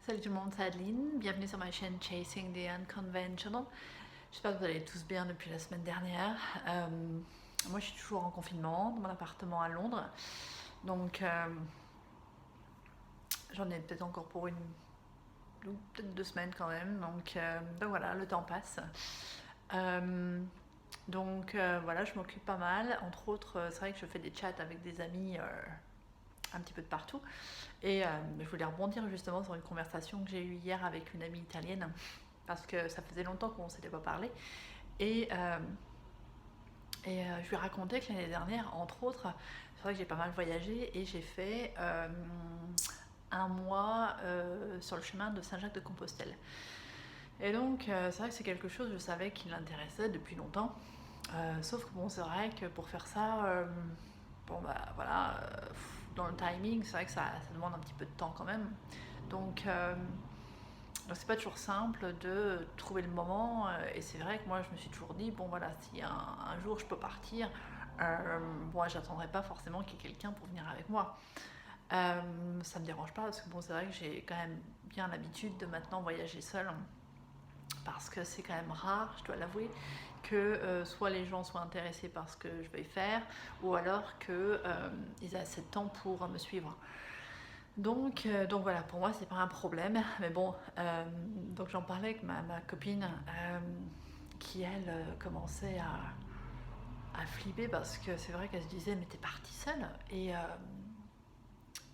Salut tout le monde, c'est Adeline, bienvenue sur ma chaîne Chasing the Unconventional. J'espère que vous allez tous bien depuis la semaine dernière. Moi je suis toujours en confinement dans mon appartement à Londres, donc j'en ai peut-être encore pour peut-être 2 semaines quand même, donc voilà, le temps passe. Voilà, je m'occupe pas mal, entre autres c'est vrai que je fais des chats avec des amis un petit peu de partout. Et je voulais rebondir justement sur une conversation que j'ai eue hier avec une amie italienne, parce que ça faisait longtemps qu'on ne s'était pas parlé. Et, je lui ai raconté que l'année dernière, entre autres, c'est vrai que j'ai pas mal voyagé et j'ai fait un mois sur le chemin de Saint-Jacques-de-Compostelle. Et donc, c'est vrai que c'est quelque chose, je savais qui l'intéressait depuis longtemps. Sauf que bon, c'est vrai que pour faire ça, bon bah voilà, dans le timing, c'est vrai que ça demande un petit peu de temps quand même. Donc c'est pas toujours simple de trouver le moment. Et c'est vrai que moi je me suis toujours dit, bon voilà, si un jour je peux partir, bon j'attendrai pas forcément qu'il y ait quelqu'un pour venir avec moi. Ça me dérange pas parce que bon c'est vrai que j'ai quand même bien l'habitude de maintenant voyager seule, parce que c'est quand même rare, je dois l'avouer, que soit les gens soient intéressés par ce que je vais faire, ou alors qu'ils aient assez de temps pour me suivre. Donc voilà, pour moi c'est pas un problème, mais bon, donc j'en parlais avec ma copine, qui elle commençait à flipper, parce que c'est vrai qu'elle se disait mais t'es partie seule, et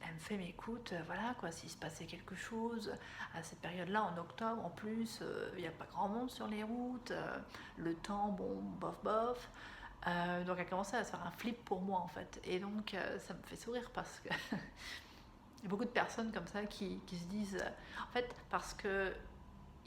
elle me fait mais écoute, voilà quoi, s'il se passait quelque chose à cette période-là, en octobre en plus, il n'y a pas grand monde sur les routes, le temps, bon, bof bof. Donc elle commençait à se faire un flip pour moi en fait. Et donc ça me fait sourire, parce que il y a beaucoup de personnes comme ça qui se disent, en fait, parce que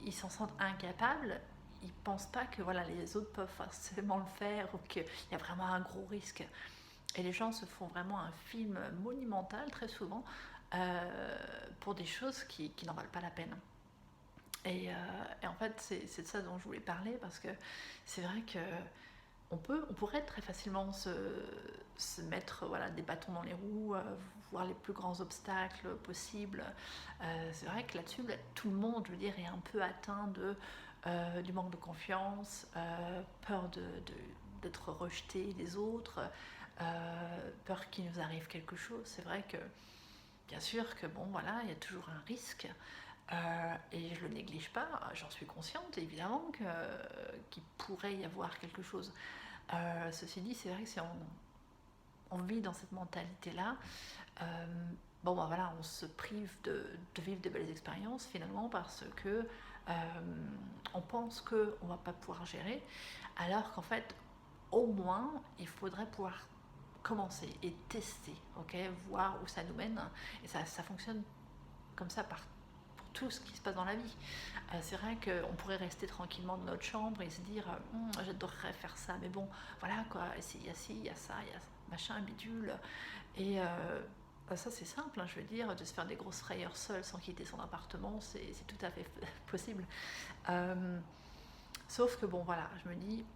ils s'en sentent incapables, ils pensent pas que voilà, les autres peuvent forcément le faire, ou qu'il y a vraiment un gros risque. Et les gens se font vraiment un film monumental très souvent, pour des choses qui n'en valent pas la peine. Et en fait, c'est de ça dont je voulais parler, parce que c'est vrai que on pourrait très facilement se mettre voilà, des bâtons dans les roues, voir les plus grands obstacles possibles. C'est vrai que là-dessus, tout le monde, je veux dire, est un peu atteint du manque de confiance, peur d'être rejeté des autres, peur qu'il nous arrive quelque chose. C'est vrai que, bien sûr que bon, voilà, il y a toujours un risque. Et je le néglige pas, j'en suis consciente évidemment qu'il pourrait y avoir quelque chose. Ceci dit, c'est vrai que si on vit dans cette mentalité-là, bon ben voilà, on se prive de vivre de belles expériences finalement, parce que on pense qu'on va pas pouvoir gérer, alors qu'en fait, au moins, il faudrait pouvoir commencer et tester, ok, voir où ça nous mène. Et ça fonctionne comme ça pour tout ce qui se passe dans la vie. C'est vrai qu'on pourrait rester tranquillement dans notre chambre et se dire j'adorerais faire ça, mais bon, voilà quoi, il y a ci, il y a ça, il y a machin, bidule. Et ça c'est simple, hein, je veux dire, de se faire des grosses frayeurs seul sans quitter son appartement, c'est tout à fait possible. Sauf que bon voilà, je me dis,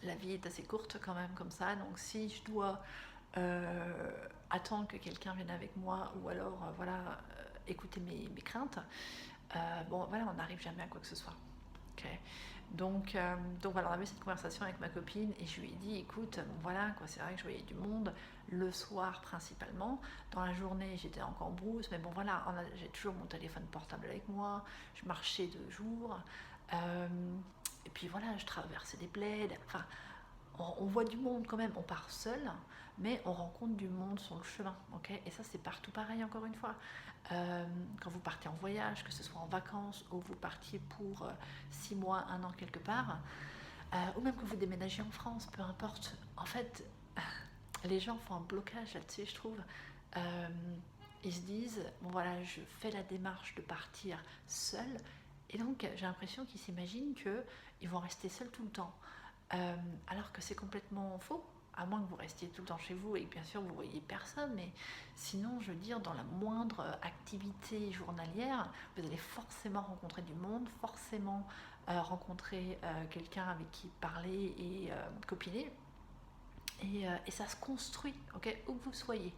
la vie est assez courte quand même comme ça, donc si je dois attendre que quelqu'un vienne avec moi, ou alors voilà, écouter mes craintes, bon voilà, on n'arrive jamais à quoi que ce soit. Okay. Donc voilà, on avait cette conversation avec ma copine, et je lui ai dit écoute, bon voilà quoi, c'est vrai que je voyais du monde le soir principalement. Dans la journée j'étais encore en brousse, mais bon voilà, j'ai toujours mon téléphone portable avec moi, je marchais de jour, et puis voilà, je traversais des bleds, enfin on voit du monde quand même, on part seul, mais on rencontre du monde sur le chemin, ok. Et ça c'est partout pareil, encore une fois. Quand vous partez en voyage, que ce soit en vacances, ou vous partiez pour 6 mois, 1 an quelque part, ou même que vous déménagez en France, peu importe, en fait, les gens font un blocage là-dessus, je trouve. Euh, Ils se disent, bon voilà, je fais la démarche de partir seul, et donc j'ai l'impression qu'ils s'imaginent qu'ils vont rester seuls tout le temps. Alors que c'est complètement faux, à moins que vous restiez tout le temps chez vous et que bien sûr vous voyez personne, mais sinon, je veux dire, dans la moindre activité journalière, vous allez forcément rencontrer du monde, forcément rencontrer quelqu'un avec qui parler et copiner, et ça se construit, ok, où que vous soyez.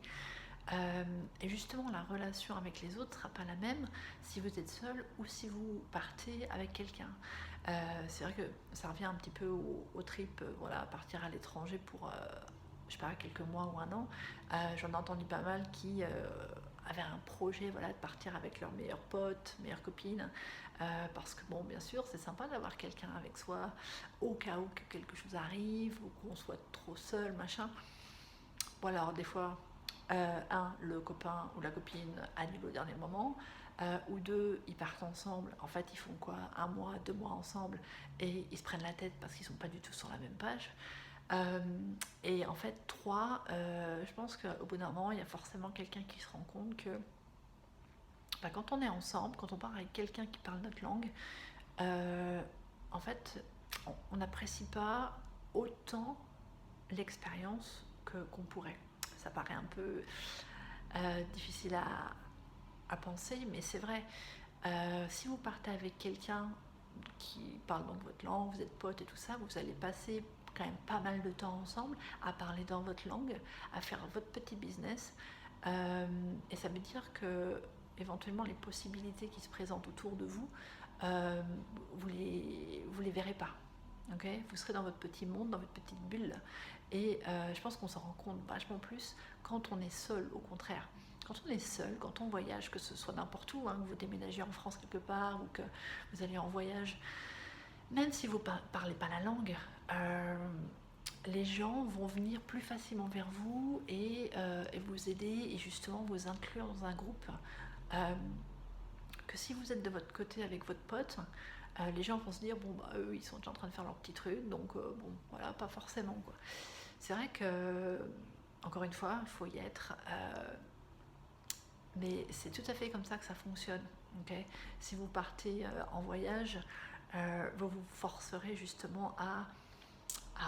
Et justement, la relation avec les autres ne sera pas la même si vous êtes seul ou si vous partez avec quelqu'un. C'est vrai que ça revient un petit peu au trip, voilà, partir à l'étranger pour, je sais pas, quelques mois ou un an. J'en ai entendu pas mal qui avaient un projet, voilà, de partir avec leurs meilleurs potes, meilleures copines, parce que bon, bien sûr, c'est sympa d'avoir quelqu'un avec soi au cas où que quelque chose arrive ou qu'on soit trop seul, machin. Bon alors des fois, le copain ou la copine annule au dernier moment, ou deux, ils partent ensemble, en fait ils font quoi, un mois, 2 mois ensemble, et ils se prennent la tête parce qu'ils sont pas du tout sur la même page. Euh, et en fait, trois, je pense qu'au bout d'un moment, il y a forcément quelqu'un qui se rend compte que bah, quand on est ensemble, quand on part avec quelqu'un qui parle notre langue, euh, en fait, on n'apprécie pas autant l'expérience qu'on pourrait. Ça paraît un peu difficile à penser, mais c'est vrai. Si vous partez avec quelqu'un qui parle donc votre langue, vous êtes potes et tout ça, vous allez passer quand même pas mal de temps ensemble à parler dans votre langue, à faire votre petit business. Et ça veut dire que éventuellement les possibilités qui se présentent autour de vous, euh, vous les verrez pas. Okay, vous serez dans votre petit monde, dans votre petite bulle. Et je pense qu'on s'en rend compte vachement plus quand on est seul, au contraire. Quand on est seul, quand on voyage, que ce soit n'importe où, hein, que vous déménagez en France quelque part ou que vous allez en voyage, même si vous ne parlez pas la langue, les gens vont venir plus facilement vers vous et vous aider et justement vous inclure dans un groupe. Euh, que si vous êtes de votre côté avec votre pote, les gens vont se dire bon bah eux ils sont déjà en train de faire leur petit truc, donc bon voilà, pas forcément quoi. C'est vrai que encore une fois il faut y être, mais c'est tout à fait comme ça que ça fonctionne. Okay, si vous partez en voyage, vous vous forcerez justement à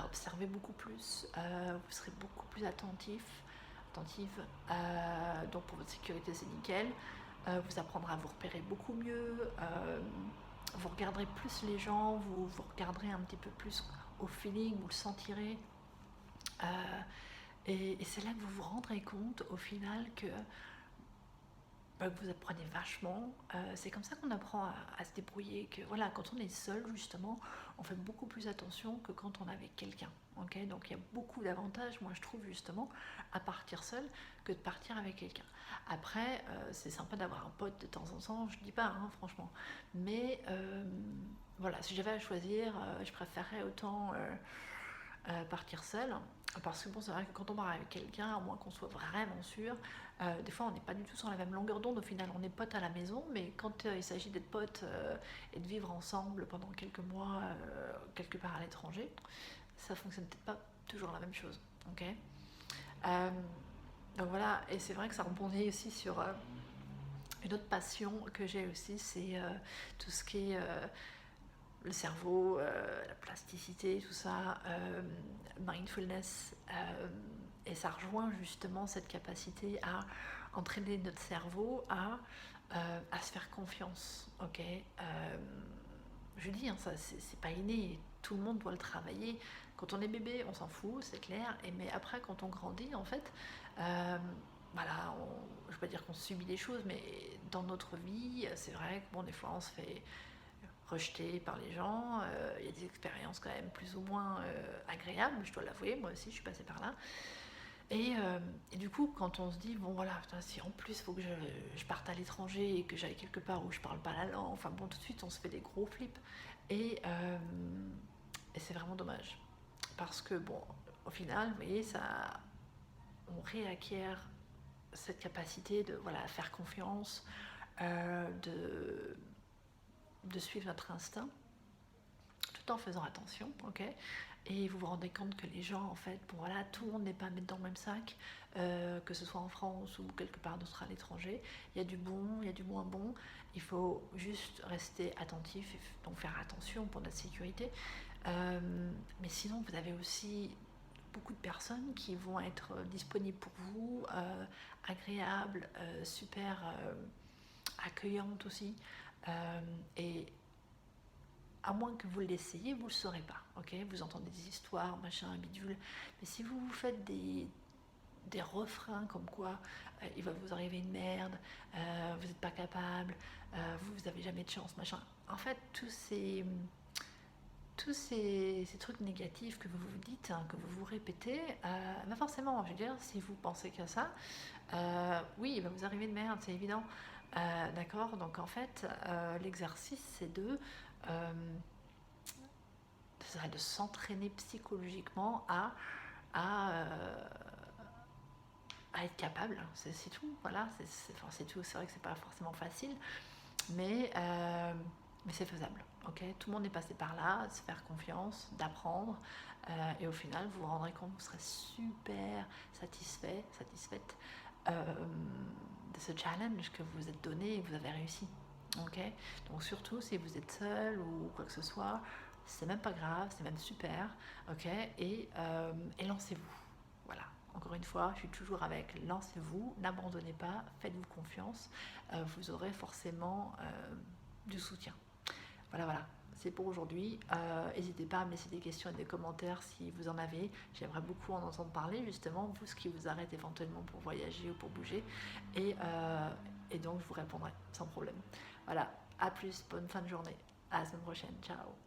observer beaucoup plus, vous serez beaucoup plus attentive, donc pour votre sécurité c'est nickel. Vous apprendrez à vous repérer beaucoup mieux, vous regarderez plus les gens, vous regarderez un petit peu plus au feeling, vous le sentirez. Euh, et c'est là que vous vous rendrez compte au final que vous apprenez vachement. C'est comme ça qu'on apprend à se débrouiller. Que voilà, quand on est seul justement, on fait beaucoup plus attention que quand on est avec quelqu'un. Okay, donc il y a beaucoup d'avantages, moi je trouve justement, à partir seul que de partir avec quelqu'un. Après, c'est sympa d'avoir un pote de temps en temps, je dis pas, hein, franchement. Mais voilà, si j'avais à choisir, je préférerais autant partir seul. Parce que bon, c'est vrai que quand on part avec quelqu'un, à moins qu'on soit vraiment sûr, des fois on n'est pas du tout sur la même longueur d'onde. Au final, on est potes à la maison, mais quand il s'agit d'être potes et de vivre ensemble pendant quelques mois, quelque part à l'étranger, ça fonctionne peut-être pas toujours la même chose. Okay, euh, donc voilà, et c'est vrai que ça rebondit aussi sur une autre passion que j'ai aussi, c'est tout ce qui est le cerveau, la plasticité, tout ça, mindfulness, et ça rejoint justement cette capacité à entraîner notre cerveau à se faire confiance. Ok, je dis, hein, ça c'est pas inné, tout le monde doit le travailler. Quand on est bébé, on s'en fout, c'est clair, mais après, quand on grandit, en fait, euh, voilà, je ne veux pas dire qu'on subit des choses, mais dans notre vie, c'est vrai que bon, des fois, on se fait rejeté par les gens. Il y a des expériences quand même plus ou moins agréables, je dois l'avouer, moi aussi je suis passée par là. Et du coup, quand on se dit, bon voilà, putain, si en plus il faut que je parte à l'étranger et que j'aille quelque part où je parle pas la langue, enfin bon, tout de suite on se fait des gros flips. Et c'est vraiment dommage. Parce que bon, au final, vous voyez, on réacquiert cette capacité de voilà, faire confiance, de suivre notre instinct tout en faisant attention, ok. Et vous vous rendez compte que les gens, en fait, bon voilà, tout le monde n'est pas à mettre dans le même sac, que ce soit en France ou quelque part d'autre à l'étranger. Il y a du bon, il y a du moins bon. Il faut juste rester attentif et donc faire attention pour notre sécurité. Mais sinon, vous avez aussi beaucoup de personnes qui vont être disponibles pour vous, agréables, super accueillantes aussi. Et à moins que vous l'essayiez, vous ne le saurez pas. Okay, vous entendez des histoires, machin, bidule. Mais si vous vous faites des refrains comme quoi il va vous arriver une merde, vous n'êtes pas capable, vous n'avez jamais de chance, machin. En fait, tous ces trucs négatifs que vous vous dites, hein, que vous vous répétez, bah forcément, je veux dire, si vous pensez que ça, oui, il va vous arriver de merde, c'est évident. D'accord. Donc en fait, l'exercice, c'est euh, de s'entraîner psychologiquement à, euh, à être capable. C'est tout. Voilà, enfin, c'est tout. C'est vrai que c'est pas forcément facile, mais, euh, mais c'est faisable. Ok, tout le monde est passé par là, de se faire confiance, d'apprendre, et au final, vous vous rendrez compte, vous serez super satisfaite de ce challenge que vous vous êtes donné et que vous avez réussi. Ok, donc surtout si vous êtes seul ou quoi que ce soit, c'est même pas grave, c'est même super. Ok, et lancez-vous. Voilà. Encore une fois, je suis toujours avec lancez-vous, n'abandonnez pas, faites-vous confiance, vous aurez forcément du soutien. Voilà, voilà, c'est pour aujourd'hui. N'hésitez pas à me laisser des questions et des commentaires si vous en avez. J'aimerais beaucoup en entendre parler, justement, vous, ce qui vous arrête éventuellement pour voyager ou pour bouger. Et donc, je vous répondrai sans problème. Voilà, à plus, bonne fin de journée. À la semaine prochaine, ciao.